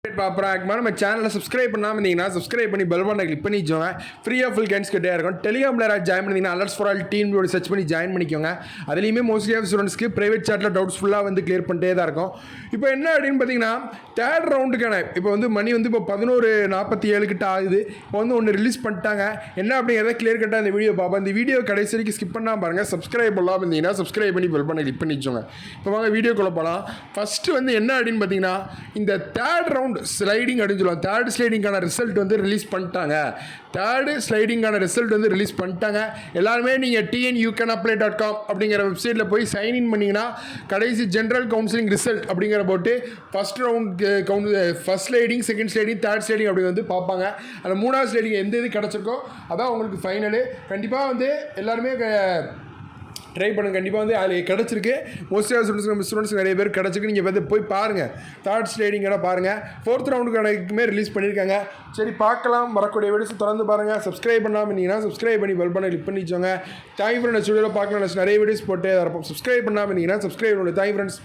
நம்ம சேனலை சப்ஸ்கிரைப் பண்ணாமல் இருந்தீங்கன்னா சப்ஸ்கிரைப் பண்ணி பெல் பட்டனை கிளிக் பண்ணிக்கோங்க. ஃப்ரீயாக ஃபுல் கைன்ஸ் கிட்டே இருக்கும். டெலிகிராமில் யாராவது ஜாயின் பண்ணிங்கன்னா alerts for all team search பண்ணி ஜாயின் பண்ணிக்கோங்க. அதுலேயுமே மோஸ்ட்லி ஆஃப் ஸ்டூடெண்ட்ஸ்க்கு ப்ரைவேட் சாட்டில் டவுட்ஸ் ஃபுல்லாக வந்து கிளியர் பண்ணிட்டே தான் இருக்கும். இப்போ என்ன அப்படின்னு பார்த்தீங்கன்னா தேர்ட் ரவுண்டுக்கான இப்போ வந்து மணி வந்து இப்போ 11:47 கிட்ட ஆகுது. இப்போ வந்து ஒன்று ரிலீஸ் பண்ணிட்டாங்க. என்ன அப்படிங்கிறத கிளியர் கட்டாக இந்த வீடியோ பார்ப்போம். இந்த வீடியோ கடைசி வரைக்கும் ஸ்கிப் பண்ணாமல் பாருங்கள். சப்ஸ்கிரைப் பண்ணாமல் இருந்தீங்கன்னா சப்ஸ்கிரைப் பண்ணி பெல் பட்டனை கிளிக் பண்ணிக்கோங்க. இப்போ வாங்க வீடியோக்குள்ளே போகலாம். ஃபஸ்ட்டு வந்து என்ன அப்படின்னு பார்த்தீங்கன்னா இந்த தேர்ட் ரவுண்ட் ஸ்லைடிங் அப்படின்னு சொல்லுவாங்க. தேர்ட் ஸ்லைடிங்கான ரிசல்ட் வந்து ரிலீஸ் பண்ணிட்டாங்க. எல்லாருமே நீங்கள் tnucanapply.com அப்படிங்கிற வெப்சைட்டில் போய் சைன்இன் பண்ணிங்கன்னா கடைசி ஜென்ரல் கவுன்சிலிங் ரிசல்ட் அப்படிங்கிற போட்டு first round first sliding, second sliding, third sliding அப்படி வந்து பார்ப்பாங்க. அந்த மூணாவது ஸ்லைடிங் எந்த இது கிடச்சிருக்கோ அதான் உங்களுக்கு ஃபைனலு. கண்டிப்பாக வந்து எல்லாருமே ட்ரை பண்ணுங்கள். கண்டிப்பாக வந்து அதில் கிடச்சிருக்கு. மோஸ்ட்லி ஸ்டூடெண்ட்ஸ் நிறைய பேர் கிடச்சிருக்கு. நீங்கள் வந்து போய் பாருங்கள். தேர்ட் ஸ்லைடிங்கோட பாருங்கள். ஃபோர்த் ரவுண்டுக்கு கணக்குமே ரிலீஸ் பண்ணியிருக்காங்க. சரி பார்க்கலாம். வரக்கூடிய வீடியோஸ் தொடர்ந்து பாருங்கள். சப்ஸ்கிரைப் பண்ணாமல் இருந்தீங்கன்னா சப்ஸ்கிரைப் பண்ணி பெல் பட்டனை கிளிக் பண்ணிச்சோங்க. Thank friends. வீடியோவில் பார்க்கலாம். நிறைய வீடியோஸ் போட்டே இருப்போம். சப்ஸ்கிரைப் பண்ணாமல் இருந்தீங்கன்னா சப்ஸ்கிரைப் பண்ணுங்கள். Thank friends.